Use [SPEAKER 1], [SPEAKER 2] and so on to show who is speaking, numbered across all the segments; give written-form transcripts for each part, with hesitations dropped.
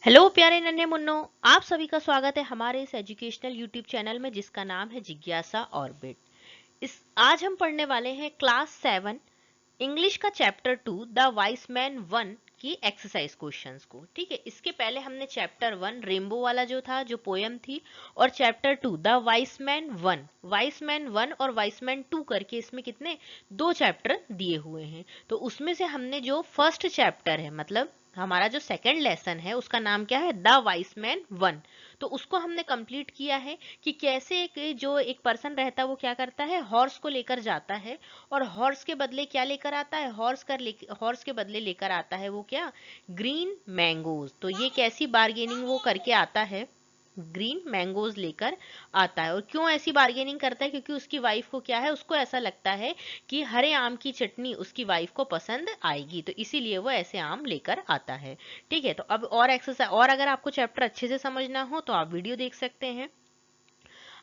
[SPEAKER 1] Hello प्यारे नन्हे Munro. आप सभी का स्वागत है हमारे इस एजुकेशनल यूट्यूब चैनल में जिसका नाम है जिज्ञासा ऑर्बिट। इस आज हम पढ़ने वाले हैं क्लास 7 इंग्लिश का चैप्टर 2 द वाइस मैन 1 की एक्सरसाइज क्वेश्चंस को। ठीक है, इसके पहले हमने चैप्टर 1 रेनबो वाला जो था, जो पोयम थी, और चैप्टर 2 द वाइस मैन 1 और वाइस मैन 2 करके इसमें कितने दो चैप्टर दिए हुए हैं। तो उसमें से हमने जो फर्स्ट चैप्टर है, मतलब हमारा जो सेकंड लेसन है, उसका नाम क्या है, द वाइस मैन 1। तो उसको हमने कंप्लीट किया है कि कैसे एक पर्सन रहता है वो क्या करता है, हॉर्स को लेकर जाता है और हॉर्स के बदले क्या लेकर आता है, हॉर्स के बदले लेकर आता है वो क्या, ग्रीन मैंगोज। तो ये कैसी बार्गेनिंग वो करके आता है, ग्रीन मैंगोज लेकर आता है। और क्यों ऐसी बार्गेनिंग करता है, क्योंकि उसकी वाइफ को क्या है, उसको ऐसा लगता है कि हरे आम की चटनी उसकी वाइफ को पसंद आएगी, तो इसीलिए वो ऐसे आम लेकर आता है। ठीक है, तो अब और एक्सरसाइज, और अगर आपको चैप्टर अच्छे से समझना हो तो आप वीडियो देख सकते हैं।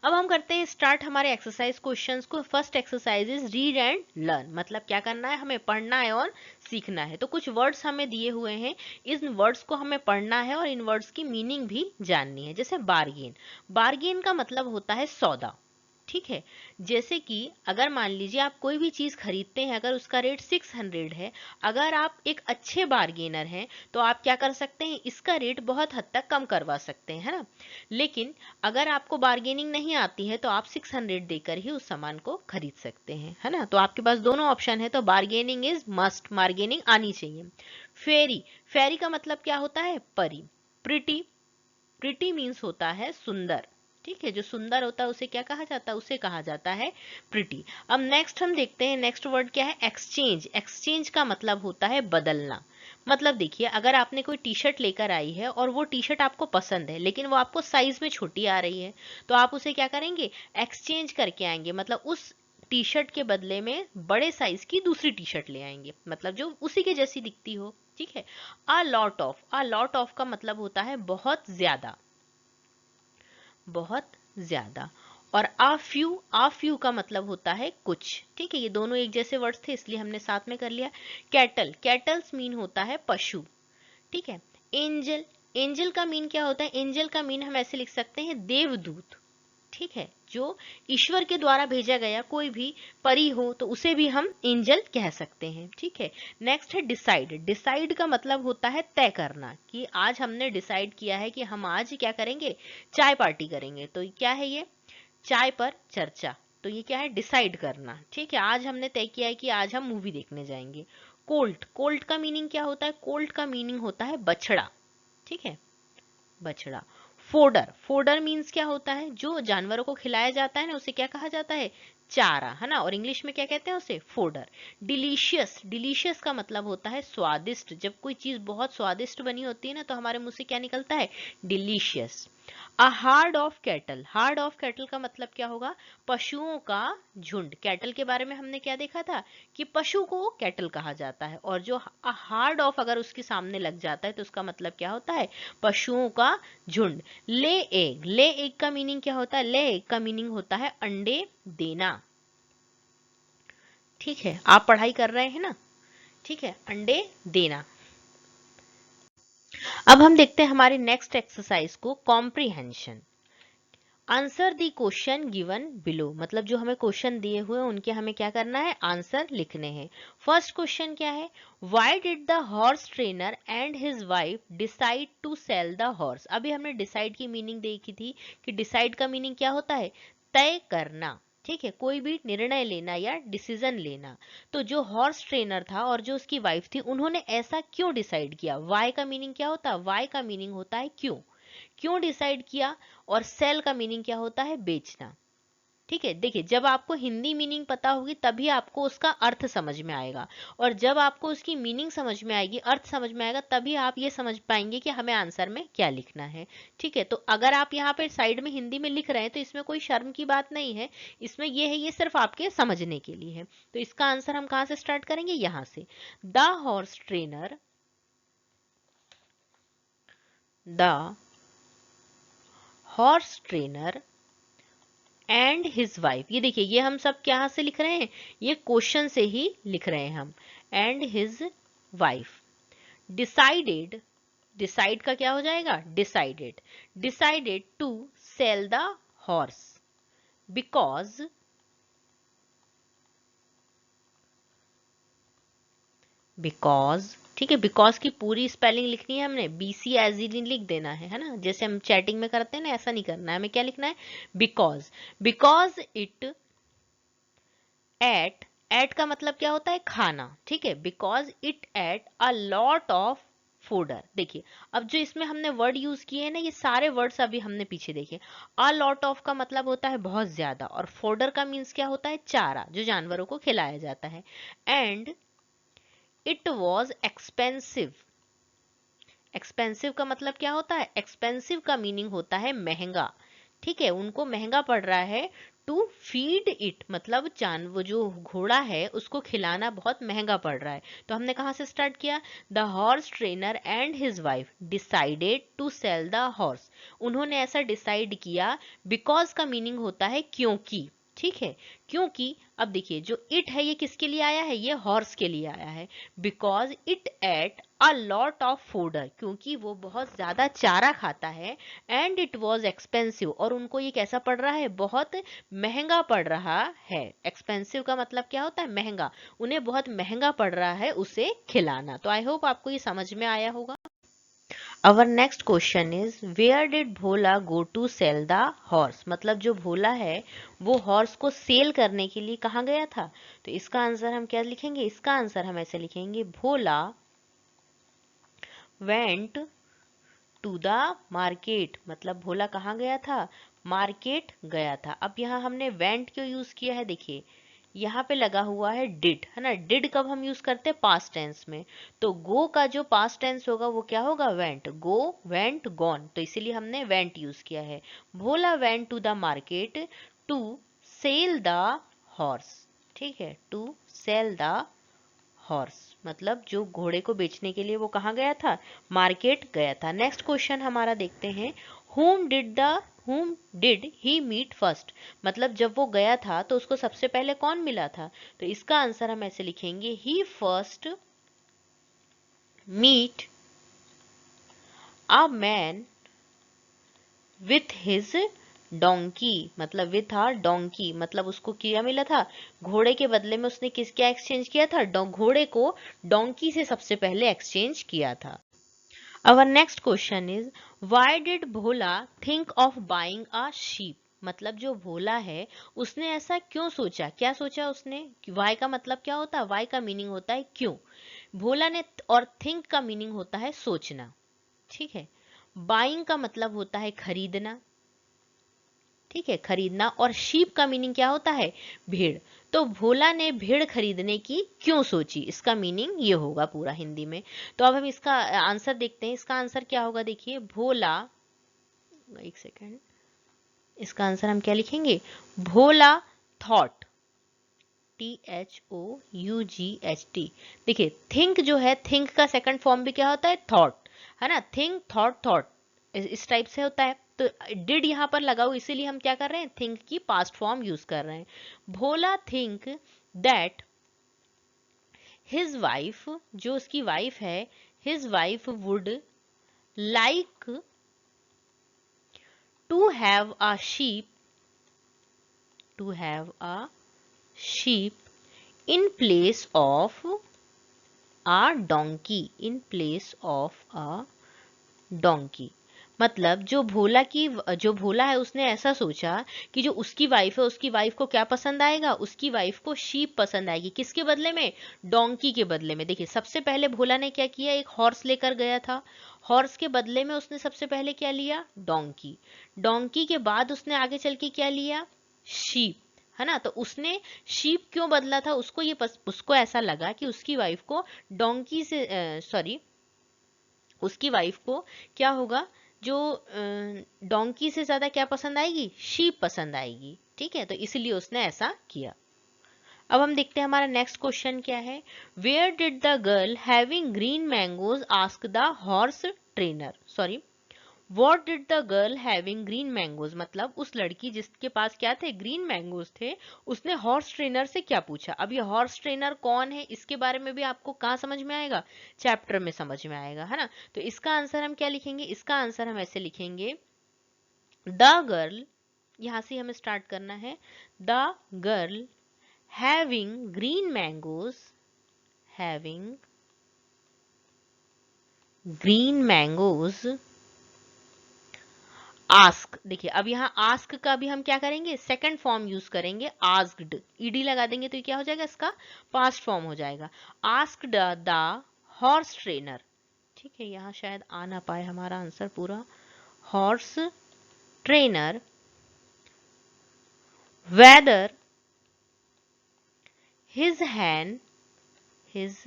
[SPEAKER 1] अब हम करते हैं स्टार्ट हमारे एक्सरसाइज क्वेश्चंस को। First exercise is read and learn, मतलब क्या करना है, हमें पढ़ना है और सीखना है। तो कुछ वर्ड्स हमें दिए हुए हैं, इन वर्ड्स को हमें पढ़ना है और इन वर्ड्स की मीनिंग भी जाननी है। जैसे बार्गेन, बार्गेन का मतलब होता है सौदा। ठीक है, जैसे कि अगर मान लीजिए आप कोई भी चीज खरीदते हैं, अगर उसका रेट 600 है, अगर आप एक अच्छे बार्गेनर हैं तो आप क्या कर सकते हैं, इसका रेट बहुत हद तक कम करवा सकते हैं, है ना। लेकिन अगर आपको बार्गेनिंग नहीं आती है तो आप 600 देकर ही उस सामान को खरीद सकते हैं, है ना। तो आपके पास दोनों ऑप्शन है, तो बार्गेनिंग इज मस्ट, बार्गेनिंग आनी चाहिए। फेरी, फेरी का मतलब क्या होता है, परी। प्रिटी, प्रिटी मीन्स होता है सुंदर। ठीक है, जो सुंदर होता है उसे क्या कहा जाता है, उसे कहा जाता है प्रिटी। अब नेक्स्ट हम देखते हैं, नेक्स्ट वर्ड क्या है, एक्सचेंज। एक्सचेंज का मतलब होता है बदलना। मतलब देखिए, अगर आपने कोई टी शर्ट लेकर आई है और वो टी शर्ट आपको पसंद है लेकिन वो आपको साइज में छोटी आ रही है, तो आप उसे क्या करेंगे, एक्सचेंज करके आएंगे, मतलब उस टी शर्ट के बदले में बड़े साइज की दूसरी टी शर्ट ले आएंगे, मतलब जो उसी के जैसी दिखती हो। ठीक है, अ lot of, a lot of का मतलब होता है बहुत ज्यादा, बहुत ज्यादा। और आ फ्यू का मतलब होता है कुछ। ठीक है, ये दोनों एक जैसे वर्ड्स थे इसलिए हमने साथ में कर लिया। कैटल, कैटल्स मीन होता है पशु। ठीक है, एंजल, एंजल का मीन क्या होता है, एंजल का मीन हम ऐसे लिख सकते हैं देवदूत। ठीक है, जो ईश्वर के द्वारा भेजा गया कोई भी परी हो तो उसे भी हम एंजल कह सकते हैं। ठीक है, नेक्स्ट है डिसाइड। डिसाइड का मतलब होता है तय करना, कि आज हमने डिसाइड किया है कि हम आज क्या करेंगे, चाय पार्टी करेंगे। तो क्या है ये, चाय पर चर्चा। तो ये क्या है, डिसाइड करना। ठीक है, आज हमने तय किया है कि आज हम मूवी देखने जाएंगे। कोल्ट, कोल्ट का मीनिंग क्या होता है, कोल्ट का मीनिंग होता है बछड़ा। ठीक है, बछड़ा। फोडर, फोडर मीन्स क्या होता है, जो जानवरों को खिलाया जाता है ना उसे क्या कहा जाता है, चारा, है ना। और इंग्लिश में क्या कहते हैं उसे, फोडर। डिलीशियस, डिलीशियस का मतलब होता है स्वादिष्ट। जब कोई चीज बहुत स्वादिष्ट बनी होती है ना तो हमारे मुंह से क्या निकलता है, delicious. A hard of cattle, hard of cattle का मतलब क्या होगा, पशुओं का झुंड। कैटल के बारे में हमने क्या देखा था, कि पशु को कैटल कहा जाता है, और जो हार्ड ऑफ अगर उसके सामने लग जाता है तो उसका मतलब क्या होता है, पशुओं का झुंड। ले एग, ले एग का मीनिंग क्या होता है, ले एग का मीनिंग होता है अंडे देना। ठीक है, आप पढ़ाई कर रहे हैं ना, ठीक है, अंडे देना। अब हम देखते हैं हमारी नेक्स्ट एक्सरसाइज को, comprehension. Answer the question given below, मतलब जो हमें क्वेश्चन दिए हुए हैं उनके हमें क्या करना है, आंसर लिखने हैं। फर्स्ट क्वेश्चन क्या है, why did the horse trainer and his wife decide to sell the horse. अभी हमने डिसाइड की मीनिंग देखी थी कि डिसाइड का मीनिंग क्या होता है, तय करना। ठीक है, कोई भी निर्णय लेना या डिसीजन लेना। तो जो हॉर्स ट्रेनर था और जो उसकी वाइफ थी, उन्होंने ऐसा क्यों डिसाइड किया। वाई का मीनिंग क्या होता है, वाई का मीनिंग होता है क्यों, क्यों डिसाइड किया। और सेल का मीनिंग क्या होता है, बेचना। ठीक है, देखिए, जब आपको हिंदी मीनिंग पता होगी तभी आपको उसका अर्थ समझ में आएगा, और जब आपको उसकी मीनिंग समझ में आएगी, अर्थ समझ में आएगा, तभी आप ये समझ पाएंगे कि हमें आंसर में क्या लिखना है। ठीक है, तो अगर आप यहाँ पे साइड में हिंदी में लिख रहे हैं तो इसमें कोई शर्म की बात नहीं है, इसमें ये है, ये सिर्फ आपके समझने के लिए है। तो इसका आंसर हम कहाँ से स्टार्ट करेंगे, यहाँ से। The horse trainer, the horse trainer and his wife. ये देखिए, ये हम सब क्या से लिख रहे हैं, ये क्वेश्चन से ही लिख रहे हैं हम। And his wife decided decide का क्या हो जाएगा, decided. Decided to sell the horse because, because, ठीक है, बिकॉज की पूरी स्पेलिंग लिखनी है हमने, BC एज ई लिख देना है ना, जैसे हम चैटिंग में करते हैं ना, ऐसा नहीं करना है, हमें क्या लिखना है, because. Because it ate, ate का मतलब क्या होता है, खाना, ठीक है, because it ate a lot of fodder. देखिए अब जो इसमें हमने वर्ड यूज किए हैं ना, ये सारे वर्ड्स अभी हमने पीछे देखे। अ लॉट ऑफ का मतलब होता है बहुत ज्यादा, और फोडर का मीन्स क्या होता है, चारा जो जानवरों को खिलाया जाता है। And it was expensive, expensive का मतलब क्या होता है, एक्सपेंसिव का मीनिंग होता है महंगा, ठीक है, उनको महंगा पड़ रहा है। टू फीड इट मतलब जान वो जो घोड़ा है उसको खिलाना बहुत महंगा पड़ रहा है। तो हमने कहाँ से स्टार्ट किया, the horse trainer and his wife decided to sell the horse, उन्होंने ऐसा डिसाइड किया। बिकॉज का मीनिंग होता है क्योंकि, ठीक है, क्योंकि अब देखिए जो इट है ये किसके लिए आया है, ये हॉर्स के लिए आया है। Because it ate a lot of fodder, क्योंकि वो बहुत ज्यादा चारा खाता है। एंड इट वॉज एक्सपेंसिव, और उनको ये कैसा पड़ रहा है, बहुत महंगा पड़ रहा है। एक्सपेंसिव का मतलब क्या होता है, महंगा, उन्हें बहुत महंगा पड़ रहा है उसे खिलाना। तो आई होप आपको ये समझ में आया होगा। Our next question is where did Bhola go to sell the horse, मतलब जो भोला है वो हॉर्स को सेल करने के लिए कहाँ गया था। तो इसका आंसर हम क्या लिखेंगे, इसका आंसर हम ऐसे लिखेंगे, भोला went to the market, मतलब भोला कहाँ गया था, मार्केट गया था। अब यहाँ हमने went क्यों यूज किया है, देखिए यहाँ पे लगा हुआ है डिड, है ना, डिड कब हम यूज करते हैं, पास्ट टेंस में। तो गो का जो पास्ट टेंस होगा वो क्या होगा, वेंट, गो वेंट गॉन, तो इसीलिए हमने वेंट यूज किया है। Bhola went to the market to sell the horse, ठीक है, टू सेल द हॉर्स मतलब जो घोड़े को बेचने के लिए वो कहाँ गया था, मार्केट गया था। नेक्स्ट क्वेश्चन हमारा देखते हैं, whom did he meet first, मतलब जब वो गया था तो उसको सबसे पहले कौन मिला था। तो इसका आंसर हम ऐसे लिखेंगे, he first meet a man with his donkey, मतलब विथ आर डोंकी, मतलब उसको क्या मिला था, घोड़े के बदले में उसने किस क्या एक्सचेंज किया था, घोड़े को डोंकी से सबसे पहले एक्सचेंज किया था। Our next question is why did Bhola think of buying a sheep, मतलब जो भोला है उसने ऐसा क्यों सोचा, क्या सोचा उसने, वाई का मतलब क्या होता है, वाई का मीनिंग होता है क्यों, भोला ने, और थिंक का मीनिंग होता है सोचना, ठीक है, बाइंग का मतलब होता है खरीदना, ठीक है, खरीदना, और शीप का मीनिंग क्या होता है, भेड़। तो भोला ने भेड़ खरीदने की क्यों सोची, इसका मीनिंग ये होगा पूरा हिंदी में। तो अब हम इसका आंसर देखते हैं, इसका आंसर क्या होगा, देखिए भोला, एक सेकेंड, इसका आंसर हम क्या लिखेंगे, भोला थॉट, THOUGHT। देखिए थिंक जो है, थिंक का सेकंड फॉर्म भी क्या होता है, थॉट, है ना, थिंक थॉट थॉट, इस टाइप से होता है। तो डिड यहाँ पर लगा हुआ, इसीलिए हम क्या कर रहे हैं, थिंक की पास्ट फॉर्म यूज कर रहे हैं। Bhola think that his wife, जो उसकी वाइफ है, his wife would like to have a sheep, to have a sheep in place of a donkey, in place of a donkey, मतलब जो भोला है उसने ऐसा सोचा कि जो उसकी वाइफ है, उसकी वाइफ को क्या पसंद आएगा, उसकी वाइफ को शीप पसंद आएगी, किसके बदले में, डोंकी के बदले में। देखिए सबसे पहले भोला ने क्या किया, एक हॉर्स लेकर गया था, हॉर्स के बदले में उसने सबसे पहले क्या लिया, डोंकी, डोंकी के बाद उसने आगे चल के क्या लिया, शीप, है ना। तो उसने शीप क्यों बदला था, उसको ऐसा लगा कि उसकी वाइफ को डोंकी से, सॉरी, उसकी वाइफ को क्या होगा, जो डोंकी से ज्यादा क्या पसंद आएगी, शीप पसंद आएगी, ठीक है, तो इसलिए उसने ऐसा किया। अब हम देखते हैं हमारा नेक्स्ट क्वेश्चन क्या है, where did the girl having green mangoes ask the horse trainer, sorry, what did the girl having green mangoes, मतलब उस लड़की जिसके पास क्या थे, ग्रीन मैंगोज थे, उसने हॉर्स ट्रेनर से क्या पूछा। अब ये हॉर्स ट्रेनर कौन है, इसके बारे में भी आपको कहाँ समझ में आएगा, चैप्टर में समझ में आएगा, है ना। तो इसका आंसर हम क्या लिखेंगे, इसका आंसर हम ऐसे लिखेंगे, द गर्ल, यहां से हमें स्टार्ट करना है, the girl having green mangoes, having green mangoes ask. देखिए अब यहाँ आस्क का भी हम क्या करेंगे, सेकंड फॉर्म यूज करेंगे, आस्क्ड, ईडी लगा देंगे तो ये क्या हो जाएगा, इसका पास्ट फॉर्म हो जाएगा, आस्क्ड द हॉर्स ट्रेनर। ठीक है, यहाँ शायद आ ना पाए हमारा आंसर पूरा, horse trainer weather his hand, his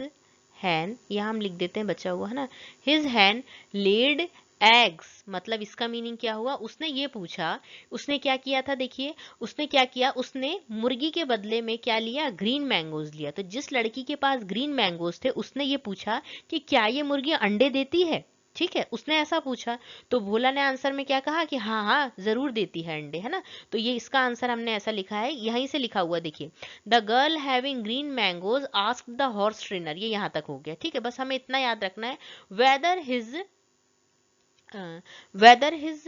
[SPEAKER 1] hand यहाँ हम लिख देते हैं बचा हुआ, है ना, हिज हैंड लेड एग्स, मतलब इसका मीनिंग क्या हुआ, उसने ये पूछा, उसने क्या किया था, देखिए उसने क्या किया, उसने मुर्गी के बदले में क्या लिया, ग्रीन मैंगोज लिया। तो जिस लड़की के पास ग्रीन मैंगोज थे उसने ये पूछा कि क्या ये मुर्गी अंडे देती है, ठीक है, उसने ऐसा पूछा। तो भोला ने आंसर में क्या कहा कि हाँ हाँ जरूर देती है अंडे, है ना। तो ये इसका आंसर हमने ऐसा लिखा है, यहीं से लिखा हुआ देखिए, the girl having green mangoes asked the horse trainer, ये यहां तक हो गया, ठीक है। बस हमें इतना याद रखना है, वेदर हिज वेदर हिज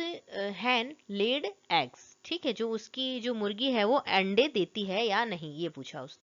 [SPEAKER 1] हैन लेड एग्स, ठीक है, जो उसकी जो मुर्गी है वो अंडे देती है या नहीं, ये पूछा उसने।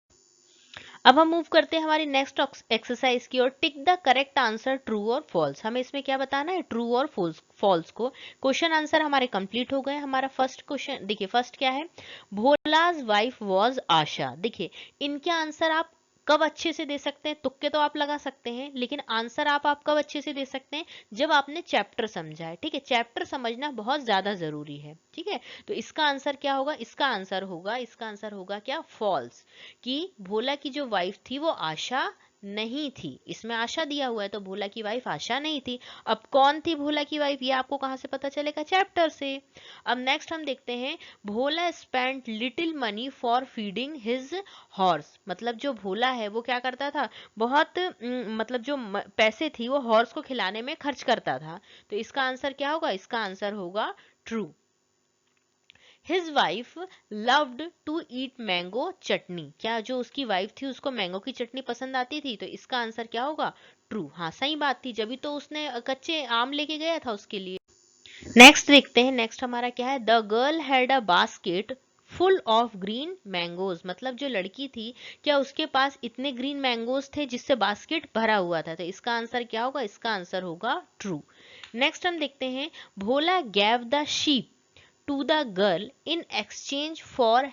[SPEAKER 1] अब हम मूव करते हैं हमारी नेक्स्ट एक्सरसाइज की ओर, tick the correct answer true और फॉल्स। हमें इसमें क्या बताना है, ट्रू और फॉल्स को। क्वेश्चन आंसर हमारे कंप्लीट हो गए। हमारा फर्स्ट क्वेश्चन देखिए, फर्स्ट क्या है, भोलाज वाइफ वाज आशा। देखिए इनके आंसर आप कब अच्छे से दे सकते हैं, तुक्के तो आप लगा सकते हैं, लेकिन आंसर आप कब अच्छे से दे सकते हैं, जब आपने चैप्टर समझा है, ठीक है, चैप्टर समझना बहुत ज्यादा जरूरी है, ठीक है। तो इसका आंसर क्या होगा, इसका आंसर होगा क्या, फॉल्स, कि भोला की जो वाइफ थी वो आशा नहीं थी। इसमें आशा दिया हुआ है तो भोला की वाइफ आशा नहीं थी। अब कौन थी भोला की वाइफ, ये आपको कहां से पता चलेगा, चैप्टर से। अब नेक्स्ट हम देखते हैं, Bhola spent little money for feeding his horse, मतलब जो भोला है वो क्या करता था, बहुत मतलब जो पैसे थी वो हॉर्स को खिलाने में खर्च करता था। तो इसका आंसर क्या होगा, इसका आंसर होगा true. His wife loved to eat mango chutney, क्या जो उसकी वाइफ थी उसको मैंगो की चटनी पसंद आती थी, तो इसका आंसर क्या होगा, ट्रू। हाँ सही बात थी, जब तो उसने कच्चे आम लेके गया था उसके लिए। नेक्स्ट देखते हैं, नेक्स्ट हमारा क्या है, the girl had a basket full of green mangoes, मतलब जो लड़की थी क्या उसके पास इतने ग्रीन मैंगोज थे जिससे बास्केट भरा हुआ था, तो इसका आंसर क्या होगा, इसका आंसर होगा ट्रू। नेक्स्ट हम देखते हैं, Bhola gave the sheep to the girl in exchange for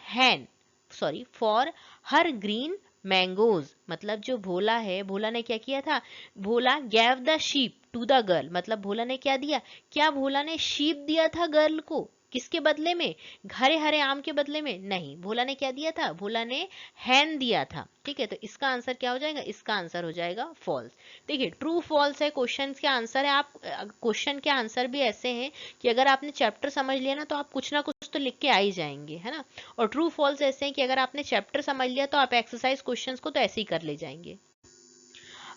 [SPEAKER 1] for her green mangoes, मतलब जो भोला है, भोला ने क्या किया था, Bhola gave the sheep to the girl, मतलब भोला ने क्या दिया, क्या भोला ने शीप दिया था गर्ल को, किसके बदले में, हरे हरे आम के बदले में, नहीं, भोला ने क्या दिया था, भोला ने हैन दिया था, ठीक है। तो इसका आंसर क्या हो जाएगा, इसका आंसर हो जाएगा फॉल्स। देखिए ट्रू फॉल्स है क्वेश्चन के आंसर है, आप क्वेश्चन के आंसर भी ऐसे हैं कि अगर आपने चैप्टर समझ लिया ना कुछ तो लिख के आ ही जाएंगे, है ना। और ट्रू फॉल्स ऐसे हैं कि अगर आपने चैप्टर समझ लिया तो आप एक्सरसाइज क्वेश्चंस को तो ऐसे ही कर ले जाएंगे।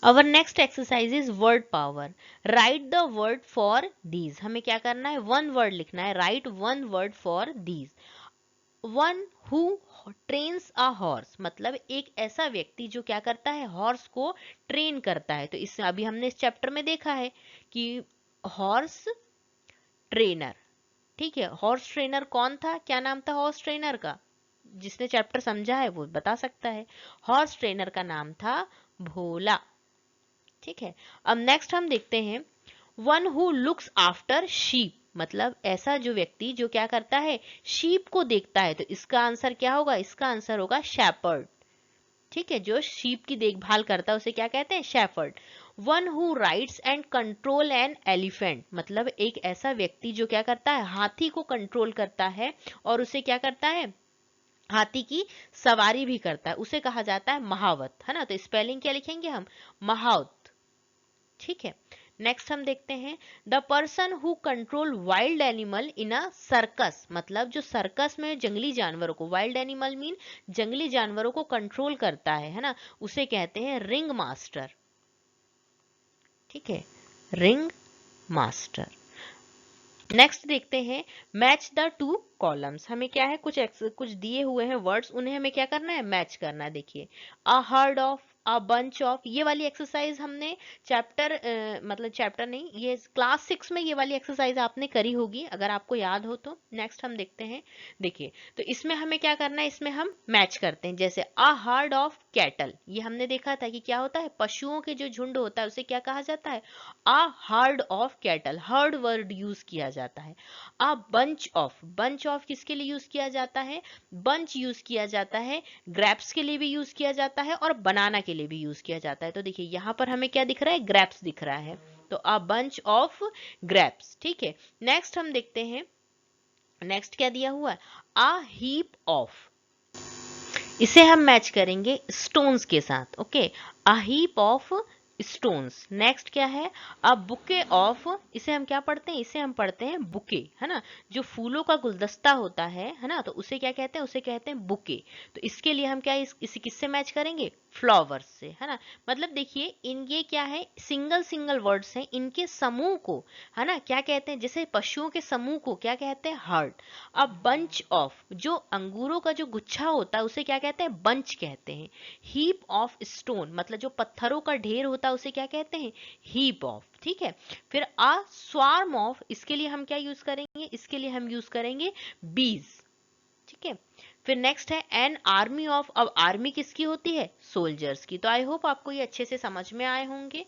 [SPEAKER 1] Our next exercise is word power, right the word for these. हमें क्या करना है, वन वर्ड लिखना है, right one word for these. One who trains a horse, मतलब एक ऐसा व्यक्ति जो क्या करता है, हॉर्स को ट्रेन करता है। तो इस अभी हमने इस चैप्टर में देखा है कि हॉर्स ट्रेनर, ठीक है, हॉर्स ट्रेनर कौन था, क्या नाम था हॉर्स ट्रेनर का, जिसने चैप्टर समझा है वो बता सकता है, हॉर्स ट्रेनर का नाम था भोला, ठीक है। अब नेक्स्ट हम देखते हैं, one who looks after sheep, मतलब ऐसा जो व्यक्ति जो क्या करता है, शीप को देखता है। तो इसका आंसर क्या होगा, इसका आंसर होगा शेपर्ड, ठीक है, जो शीप की देखभाल करता है उसे क्या कहते हैं, shepherd. One who rides and control an elephant, मतलब एक ऐसा व्यक्ति जो क्या करता है, हाथी को कंट्रोल करता है और उसे क्या करता है, हाथी की सवारी भी करता है, उसे कहा जाता है महावत, है ना। तो स्पेलिंग क्या लिखेंगे हम, महावत, ठीक है। नेक्स्ट हम देखते हैं, the person who control wild animal in a circus, मतलब जो सर्कस में जंगली जानवरों को, वाइल्ड एनिमल मीन जंगली जानवरों को कंट्रोल करता है ना, उसे कहते हैं रिंग मास्टर, ठीक है, रिंग मास्टर। नेक्स्ट देखते हैं मैच द टू कॉलम्स। हमें क्या है, कुछ दिए हुए हैं वर्ड्स, उन्हें हमें क्या करना है, मैच करना है। देखिए a herd of, a bunch of, ये वाली एक्सरसाइज हमने मतलब चैप्टर नहीं, ये क्लास 6 में ये वाली एक्सरसाइज आपने करी होगी अगर आपको याद हो तो। नेक्स्ट हम देखते हैं, देखिए तो इसमें हमें क्या करना है, इसमें हम मैच करते हैं। जैसे अ हर्ड ऑफ कैटल, ये हमने देखा था कि क्या होता है, पशुओं के जो झुंड होता है उसे क्या कहा जाता है, a herd of cattle, heard word use किया जाता है। A bunch of, bunch of किसके लिए यूज किया जाता है, बंच यूज किया जाता है ग्रैप्स के लिए भी यूज किया जाता है और बनाना के लिए भी यूज किया जाता है। तो देखिए यहाँ पर हमें क्या दिख रहा है, ग्रैप्स दिख रहा है, तो अ बंच ऑफ ग्रैप्स। ठीक है, नेक्स्ट हम देखते हैं, नेक्स्ट क्या दिया हुआ है, अ हीप ऑफ, इसे हम मैच करेंगे स्टोन्स के साथ। Okay, a heap of stones. Next क्या है, अ बुके ऑफ, इसे हम क्या पढ़ते हैं, इसे हम पढ़ते हैं बुके, है ना, जो फूलों का गुलदस्ता होता है ना, तो उसे क्या कहते हैं, उसे कहते हैं बुके। तो इसके लिए हम क्या इसे किससे मैच करेंगे, फ्लावर्स से, है ना। मतलब देखिए इन ये क्या है, सिंगल सिंगल वर्ड्स हैं, इनके समूह को, है ना, क्या कहते हैं, जैसे पशुओं के समूह को क्या कहते हैं, हर्ड। अब बंच ऑफ, जो अंगूरों का जो गुच्छा होता है उसे क्या कहते हैं, बंच कहते हैं। हीप ऑफ स्टोन, मतलब जो पत्थरों का ढेर होता है उसे क्या कहते हैं, हीप ऑफ। ठीक है, फिर अ स्वार्म ऑफ, इसके लिए हम क्या यूज करेंगे, इसके लिए हम यूज करेंगे बीज। ठीक है, फिर नेक्स्ट है एन आर्मी ऑफ, अब आर्मी किसकी होती है, सोल्जर्स की। तो आई होप आपको ये अच्छे से समझ में आए होंगे।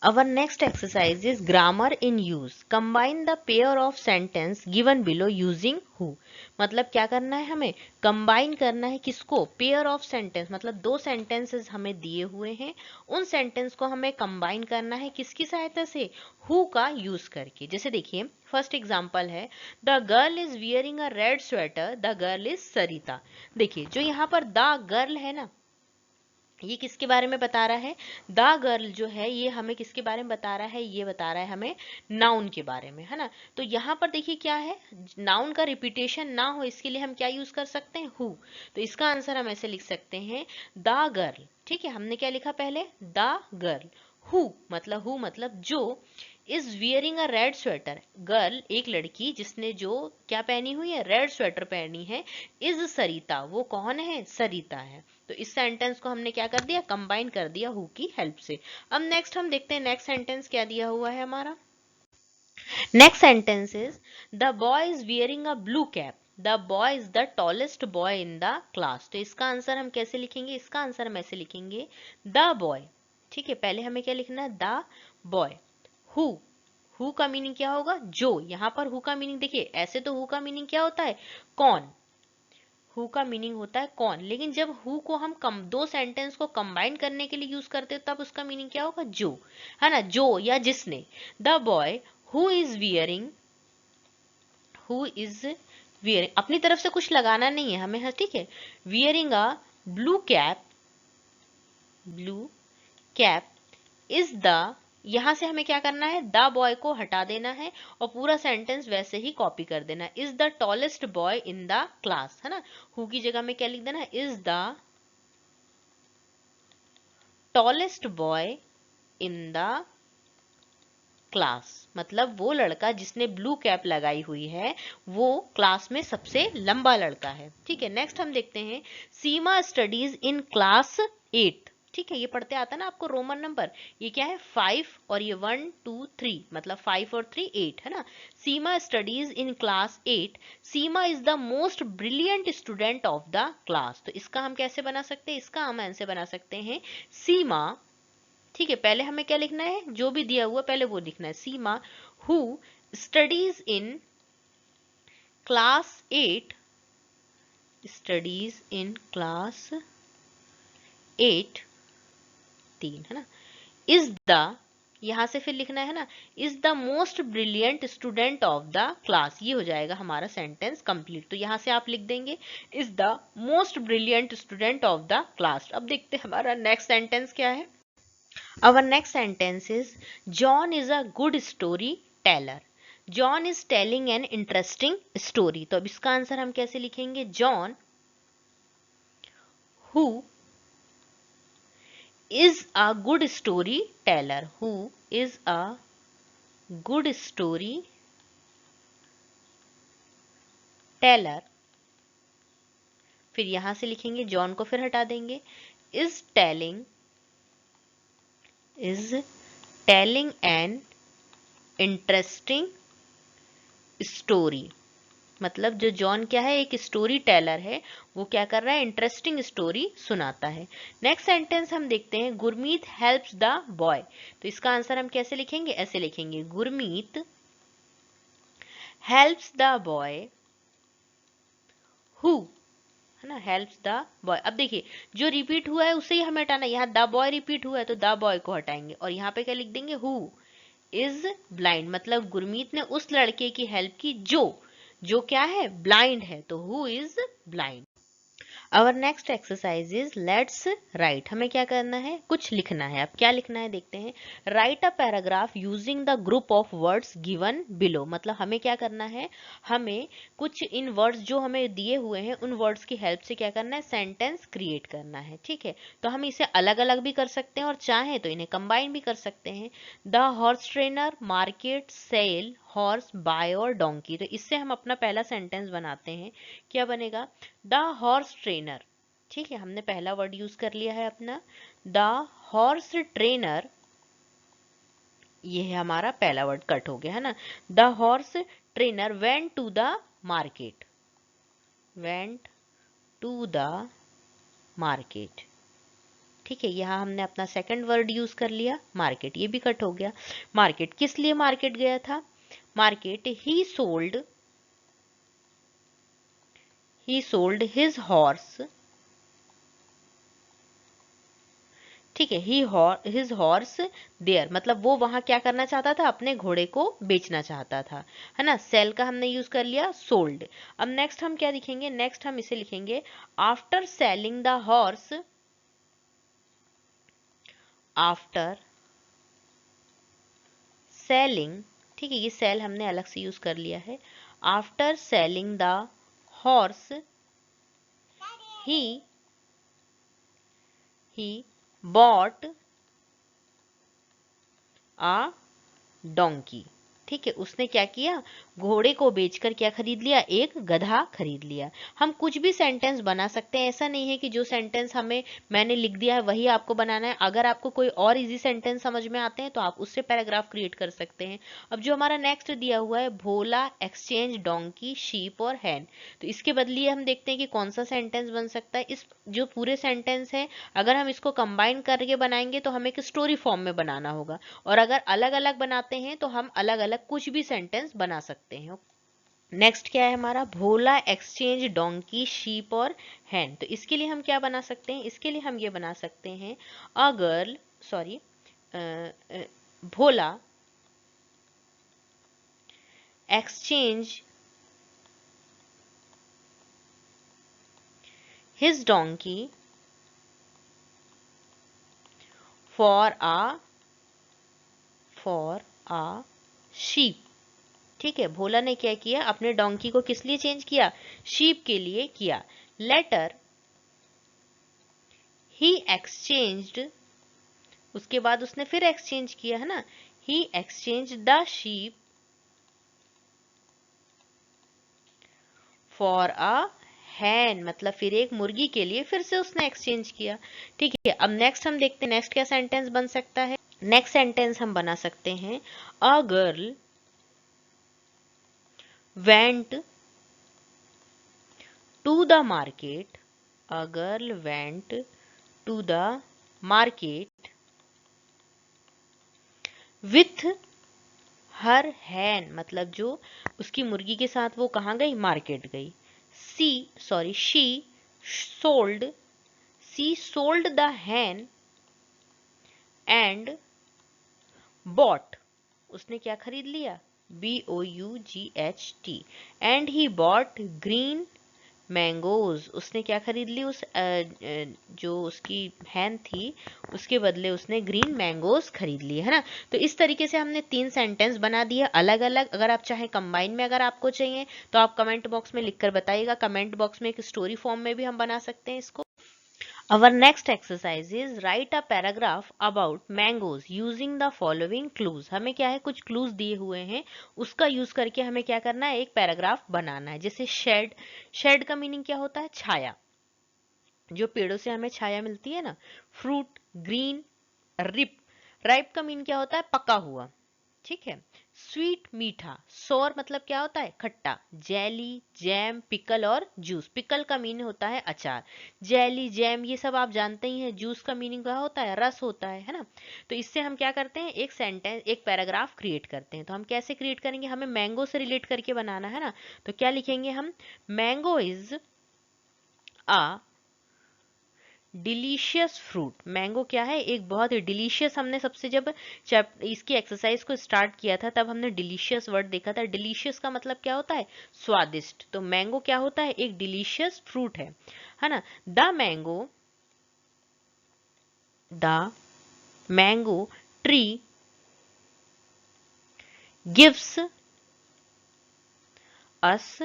[SPEAKER 1] Our next exercise is grammar in use. Combine the pair of sentence given below using who. मतलब क्या करना है, हमें कंबाइन करना है किसको, पेयर ऑफ सेंटेंस, मतलब दो सेंटेंसेस हमें दिए हुए हैं, उन सेंटेंस को हमें कंबाइन करना है किसकी सहायता से, हु का यूज करके। जैसे देखिए फर्स्ट एग्जांपल है, the girl is wearing a red sweater, the girl is Sarita. देखिए जो यहाँ पर द गर्ल है ना, ये किसके बारे में बता रहा है, द गर्ल जो है ये हमें किसके बारे में बता रहा है, ये बता रहा है हमें नाउन के बारे में, है ना। तो यहाँ पर देखिए क्या है, नाउन का रिपीटेशन ना हो इसके लिए हम क्या यूज कर सकते हैं, हु। तो इसका आंसर हम ऐसे लिख सकते हैं, द गर्ल। ठीक है, हमने क्या लिखा पहले, द गर्ल। हु मतलब जो, is wearing a red sweater, girl एक लड़की जिसने जो क्या पहनी हुई है, रेड स्वेटर पहनी है। इज सरिता, वो कौन है, सरिता है। तो इस सेंटेंस को हमने क्या कर दिया, कंबाइन कर दिया हु की हेल्प से। अब नेक्स्ट हम देखते हैं नेक्स्ट सेंटेंस क्या दिया हुआ है हमारा। Next sentence is the boy is wearing a blue cap, the boy is the tallest boy in the class. तो इसका आंसर हम कैसे लिखेंगे, इसका आंसर हम ऐसे लिखेंगे, द बॉय। ठीक है, पहले हमें क्या लिखना है, द बॉय। हु, हु का मीनिंग क्या होगा, जो। यहाँ पर हु का मीनिंग देखिए, ऐसे तो हु का मीनिंग क्या होता है, कौन। हु का मीनिंग होता है कौन, लेकिन जब हु को हम दो सेंटेंस को कंबाइन करने के लिए यूज करते हैं तब उसका मीनिंग क्या होगा, जो, है ना, जो या जिसने। The boy who is wearing, who is wearing, अपनी तरफ से कुछ लगाना नहीं है हमें, हाँ ठीक है, wearing a blue cap, blue cap is the, यहां से हमें क्या करना है, द बॉय को हटा देना है और पूरा सेंटेंस वैसे ही कॉपी कर देना, is the tallest boy in the class, है ना। हु की जगह में क्या लिख देना, is the tallest boy in the class, मतलब वो लड़का जिसने ब्लू कैप लगाई हुई है वो क्लास में सबसे लंबा लड़का है। ठीक है, नेक्स्ट हम देखते हैं, सीमा स्टडीज इन क्लास 8। ठीक है, ये पढ़ते आता ना आपको रोमन नंबर, ये क्या है 5 और ये 1 2 3, मतलब 5 और 3 8, है ना। Seema studies in class 8, Seema is the most brilliant student of the class. तो इसका हम कैसे बना सकते हैं, इसका हम ऐसे बना सकते हैं, सीमा। ठीक है, पहले हमें क्या लिखना है, जो भी दिया हुआ पहले वो लिखना है, Seema who studies in class 8, studies in class 8, 3 है ना, इज द, यहां से फिर लिखना है ना, is the most brilliant student of the class, ये हो जाएगा हमारा सेंटेंस कंप्लीट। तो यहां से आप लिख देंगे is the most brilliant student of the class. अब देखते हैं हमारा नेक्स्ट सेंटेंस क्या है। Our next sentence is John is a good storyteller. John is telling an interesting story. तो अब इसका आंसर हम कैसे लिखेंगे, John who is a good storyteller. Who is a good storyteller teller, फिर यहां से लिखेंगे जॉन को फिर हटा देंगे, is telling an interesting story. मतलब जो जॉन क्या है, एक स्टोरी टेलर है, वो क्या कर रहा है, इंटरेस्टिंग स्टोरी सुनाता है। नेक्स्ट सेंटेंस हम देखते हैं, गुरमीत हेल्प्स द बॉय। तो इसका आंसर हम कैसे लिखेंगे, ऐसे लिखेंगे, Gurmeet helps the boy who, है ना, हेल्प्स द बॉय। अब देखिए जो रिपीट हुआ है उसे ही हमें हटाना है, यहाँ द बॉय रिपीट हुआ है तो द बॉय को हटाएंगे, और यहाँ पे क्या लिख देंगे, हु इज ब्लाइंड। मतलब गुरमीत ने उस लड़के की हेल्प की जो क्या है, ब्लाइंड है, तो who is blind. Our next exercise is let's write. हमें क्या करना है, कुछ लिखना है। अब क्या लिखना है देखते हैं, right a paragraph using the group of words given below. मतलब हमें क्या करना है, हमें कुछ इन वर्ड्स जो हमें दिए हुए हैं उन वर्ड्स की हेल्प से क्या करना है, सेंटेंस क्रिएट करना है। ठीक है, तो हम इसे अलग अलग भी कर सकते हैं और चाहे तो इन्हें कंबाइन भी कर सकते हैं। The horse trainer market sell horse buy और डोंकी। तो इससे हम अपना पहला सेंटेंस बनाते हैं, क्या बनेगा, द हॉर्स ट्रेनर। ठीक है, हमने पहला वर्ड यूज कर लिया है अपना, द हॉर्स ट्रेनर, ये है हमारा पहला वर्ड, कट हो गया है ना। The horse trainer went to the market, went to the market. ठीक है, यहां हमने अपना सेकंड वर्ड यूज कर लिया, मार्केट, ये भी कट हो गया। मार्केट, किस लिए मार्केट गया था, मार्केट ही सोल्ड हिज हॉर्स। ठीक है, हिज हॉर्स देयर, मतलब वो वहां क्या करना चाहता था, अपने घोड़े को बेचना चाहता था, है ना। सेल का हमने यूज कर लिया, सोल्ड। अब नेक्स्ट हम क्या लिखेंगे, नेक्स्ट हम इसे लिखेंगे, after selling the horse, after selling. ठीक है, ये सेल हमने अलग से यूज कर लिया है। After selling the horse he bought a donkey. ठीक है, उसने क्या किया, घोड़े को बेचकर क्या खरीद लिया, एक गधा खरीद लिया। हम कुछ भी सेंटेंस बना सकते हैं, ऐसा नहीं है कि जो सेंटेंस मैंने लिख दिया है वही आपको बनाना है। अगर आपको कोई और इजी सेंटेंस समझ में आते हैं तो आप उससे पैराग्राफ क्रिएट कर सकते हैं। अब जो हमारा नेक्स्ट दिया हुआ है, भोला एक्सचेंज डोंकी शीप और हैन, तो इसके बदले हम देखते हैं कि कौन सा सेंटेंस बन सकता है। इस जो पूरे सेंटेंस है, अगर हम इसको कंबाइन करके बनाएंगे तो हमें एक स्टोरी फॉर्म में बनाना होगा, और अगर अलग अलग बनाते हैं तो हम अलग अलग कुछ भी सेंटेंस बना सकते हैं। नेक्स्ट क्या है हमारा, भोला एक्सचेंज डोंकी शीप और हैन। तो इसके लिए हम क्या बना सकते हैं, इसके लिए हम ये बना सकते हैं, a girl, sorry, Bhola exchange his donkey for a sheep. ठीक है, भोला ने क्या किया, अपने डोंकी को किस लिए चेंज किया, शीप के लिए किया। लेटर ही एक्सचेंज्ड, उसके बाद उसने फिर एक्सचेंज किया, है ना, he exchange the sheep for a hen, मतलब फिर एक मुर्गी के लिए फिर से उसने एक्सचेंज किया। ठीक है, अब नेक्स्ट हम देखते हैं, नेक्स्ट क्या सेंटेंस बन सकता है। नेक्स्ट सेंटेंस हम बना सकते हैं, a girl went to the market, a girl went to the market with her hen, मतलब जो उसकी मुर्गी के साथ वो कहाँ गई, मार्केट गई। She sold, the hen and bought, उसने क्या खरीद लिया, BOUGHT, and he bought green mangoes, उसने क्या खरीद ली, जो उसकी हैन थी उसके बदले उसने ग्रीन मैंगोज खरीद लिए, है ना। तो इस तरीके से हमने 3 सेंटेंस बना दिए अलग अलग। अगर आप चाहें कंबाइन में अगर आपको चाहिए तो आप कमेंट बॉक्स में लिखकर बताइएगा। कमेंट बॉक्स में एक स्टोरी फॉर्म में भी हम बना सकते हैं इसको। Our next exercise is write a paragraph about mangoes using the following clues. हमें क्या है, कुछ क्लूज दिए हुए हैं, उसका यूज करके हमें क्या करना है, एक पैराग्राफ बनाना है. जैसे शेड, शेड का मीनिंग क्या होता है, छाया, जो पेड़ों से हमें छाया मिलती है ना. Fruit, green. रिप, राइप का मीन क्या होता है, पका हुआ. ठीक है. स्वीट, मीठा. सोर मतलब क्या होता है, खट्टा. जेली, जैम, पिकल और जूस. पिकल का मीन होता है अचार. जेली, जैम ये सब आप जानते ही हैं. जूस का मीनिंग क्या होता है, रस होता है ना. तो इससे हम क्या करते हैं, एक सेंटेंस, एक पैराग्राफ क्रिएट करते हैं. तो हम कैसे क्रिएट करेंगे, हमें मैंगो से रिलेट करके बनाना है ना. तो क्या लिखेंगे हम, mango is a delicious fruit. Mango क्या है, एक बहुत ही डिलीशियस. हमने सबसे जब इसकी एक्सरसाइज को स्टार्ट किया था तब हमने डिलीशियस वर्ड देखा था. डिलीशियस का मतलब क्या होता है, स्वादिष्ट. तो मैंगो क्या होता है, एक डिलीशियस फ्रूट है ना. The mango tree gives us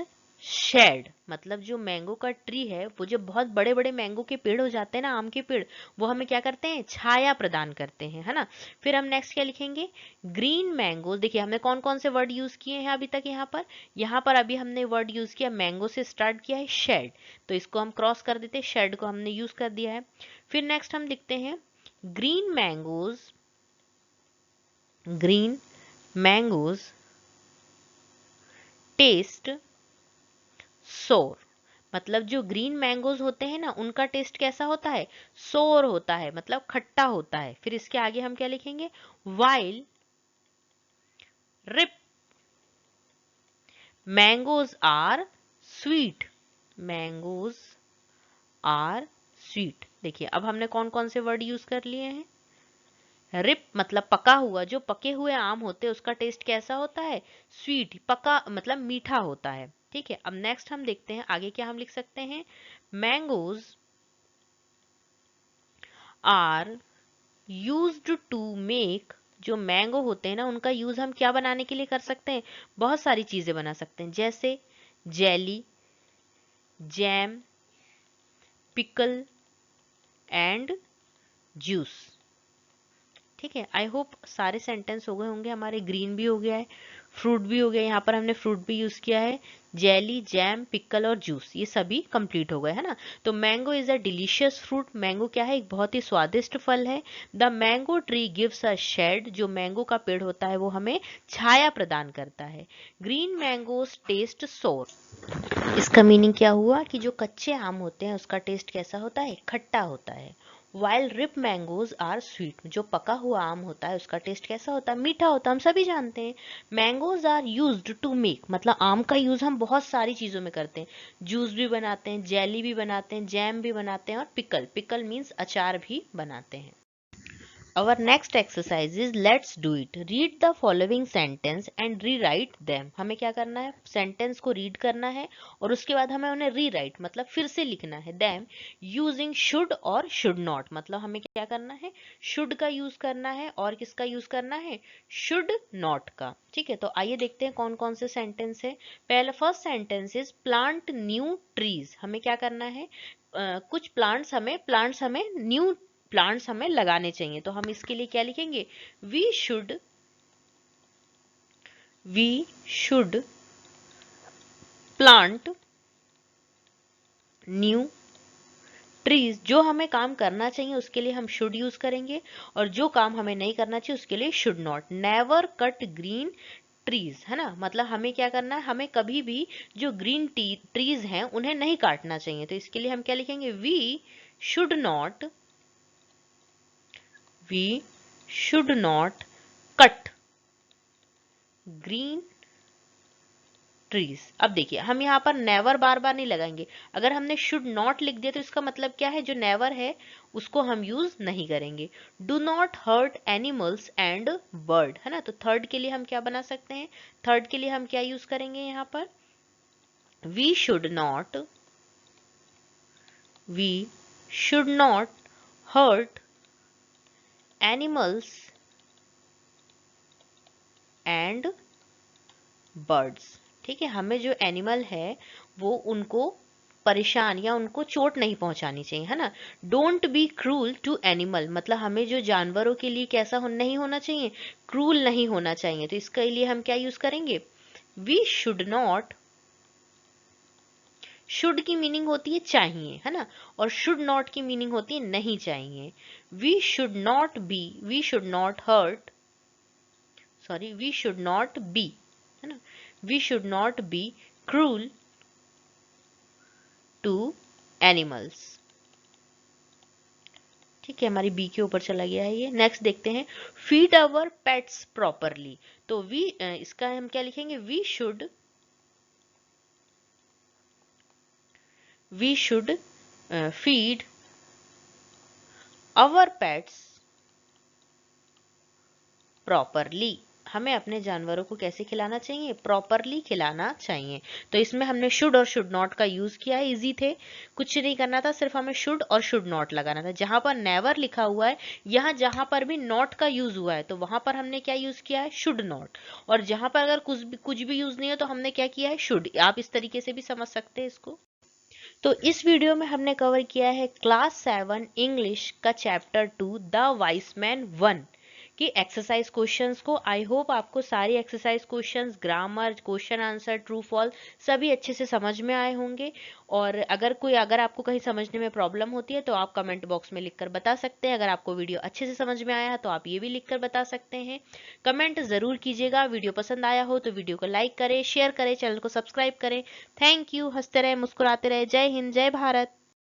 [SPEAKER 1] shade. मतलब जो मैंगो का ट्री है, वो जो बहुत बड़े बड़े मैंगो के पेड़ हो जाते हैं ना, आम के पेड़, वो हमें क्या करते हैं, छाया प्रदान करते हैं, है ना. फिर हम नेक्स्ट क्या लिखेंगे, ग्रीन मैंगो. देखिए हमने कौन कौन से वर्ड यूज किए हैं अभी तक. यहाँ पर अभी हमने वर्ड यूज किया, मैंगो से स्टार्ट किया है, शेड. तो इसको हम क्रॉस कर देते हैं, शेड को हमने यूज कर दिया है. फिर नेक्स्ट हम लिखते हैं, green mangoes, green mangoes taste sour. मतलब जो ग्रीन मैंगोज होते हैं ना, उनका टेस्ट कैसा होता है, सोर होता है, मतलब खट्टा होता है. फिर इसके आगे हम क्या लिखेंगे, while ripe mangoes are sweet. Mangoes are sweet. देखिए अब हमने कौन कौन से वर्ड यूज कर लिए हैं. रिप मतलब पका हुआ, जो पके हुए आम होते हैं उसका टेस्ट कैसा होता है, स्वीट, पका मतलब मीठा होता है. ठीक है. अब नेक्स्ट हम देखते हैं आगे क्या हम लिख सकते हैं, mangoes are used to make. जो मैंगो होते हैं ना, उनका यूज हम क्या बनाने के लिए कर सकते हैं, बहुत सारी चीजें बना सकते हैं. जैसे jelly, jam, pickle and juice. ठीक है. आई होप सारे सेंटेंस हो गए होंगे हमारे. ग्रीन भी हो गया है, फ्रूट भी हो गया, यहाँ पर हमने फ्रूट भी यूज किया है. जेली, जैम, पिकल और जूस, ये सभी कंप्लीट हो गए, है ना. तो mango is a delicious fruit. Mango क्या है, एक बहुत ही स्वादिष्ट फल है. The mango tree gives a shade. जो मैंगो का पेड़ होता है वो हमें छाया प्रदान करता है. ग्रीन मैंगोज टेस्ट सोर. इसका मीनिंग क्या हुआ कि जो कच्चे आम होते हैं उसका टेस्ट कैसा होता है, खट्टा होता है. While ripe mangoes are sweet. जो पका हुआ आम होता है उसका टेस्ट कैसा होता है, मीठा होता है. हम सभी जानते हैं. Mangoes are used to make. मतलब आम का यूज हम बहुत सारी चीजों में करते हैं. जूस भी बनाते हैं, जेली भी बनाते हैं, जैम भी बनाते हैं और पिकल, पिकल मीन्स अचार भी बनाते हैं. Our next exercise is let's do it. Read the following sentence and rewrite them. हमें क्या करना है, सेंटेंस को रीड करना है और उसके बाद हमें उन्हें रीराइट मतलब फिर से लिखना है. them using should और should not. मतलब हमें क्या करना है, should का यूज करना है और किसका यूज करना है, should not का. ठीक है. तो आइए देखते हैं कौन कौन से सेंटेंस है. पहला first sentence is plant new trees. हमें क्या करना है, कुछ प्लांट्स हमें न्यू प्लांट्स हमें लगाने चाहिए. तो हम इसके लिए क्या लिखेंगे, we should plant new trees. जो हमें काम करना चाहिए उसके लिए हम शुड यूज करेंगे और जो काम हमें नहीं करना चाहिए उसके लिए should not. Never cut green trees, है ना. मतलब हमें क्या करना है, हमें कभी भी जो ग्रीन ट्रीज हैं उन्हें नहीं काटना चाहिए. तो इसके लिए हम क्या लिखेंगे, we should not cut green trees. अब देखिए हम यहाँ पर नेवर बार बार नहीं लगाएंगे. अगर हमने शुड नॉट लिख दिया तो इसका मतलब क्या है, जो नेवर है उसको हम यूज नहीं करेंगे. Do not hurt animals and bird, है ना. तो थर्ड के लिए हम क्या बना सकते हैं, थर्ड के लिए हम क्या यूज करेंगे यहाँ पर, we should not hurt animals and birds. ठीक है. हमें जो एनिमल है वो उनको परेशान या उनको चोट नहीं पहुंचानी चाहिए, है ना। Don't be cruel to animal, मतलब हमें जो जानवरों के लिए कैसा नहीं होना चाहिए, क्रूल नहीं होना चाहिए। तो इसके लिए हम क्या यूज करेंगे, वी शुड नॉट। शुड की मीनिंग होती है चाहिए, है ना, और शुड नॉट की मीनिंग होती है नहीं चाहिए। We should not be, we should not hurt, sorry we should not be, है ना, we should not be cruel to animals. ठीक है, हमारी बी के ऊपर चला गया है ये। नेक्स्ट देखते हैं, फीड अवर पेट्स प्रॉपरली। तो वी इसका हम क्या लिखेंगे, we should feed our pets properly. हमें अपने जानवरों को कैसे खिलाना चाहिए, प्रॉपरली खिलाना चाहिए। तो इसमें हमने शुड और शुड नॉट का यूज किया है, इजी थे, कुछ नहीं करना था, सिर्फ हमें शुड और शुड नॉट लगाना था। जहां पर नेवर लिखा हुआ है, यहाँ जहां पर भी नॉट का यूज हुआ है तो वहां पर हमने क्या यूज किया है, शुड नॉट। और जहां पर अगर कुछ भी यूज नहीं है तो हमने क्या किया है, शुड। आप इस तरीके से भी समझ सकते हैं इसको। तो इस वीडियो में हमने कवर किया है क्लास 7 इंग्लिश का चैप्टर 2 द वाइस मैन 1 की एक्सरसाइज क्वेश्चंस को। आई होप आपको सारी exercise questions, grammar, question answer, true false सभी अच्छे से समझ में आए होंगे। और अगर आपको कहीं समझने में प्रॉब्लम होती है तो आप कमेंट बॉक्स में लिखकर बता सकते हैं। अगर आपको वीडियो अच्छे से समझ में आया है तो आप ये भी लिखकर बता सकते हैं। कमेंट जरूर कीजिएगा। वीडियो पसंद आया हो तो वीडियो को लाइक करें, शेयर करें, चैनल को सब्सक्राइब करें। Thank you. हंसते रहे, मुस्कुराते रहे। जय हिंद, जय भारत।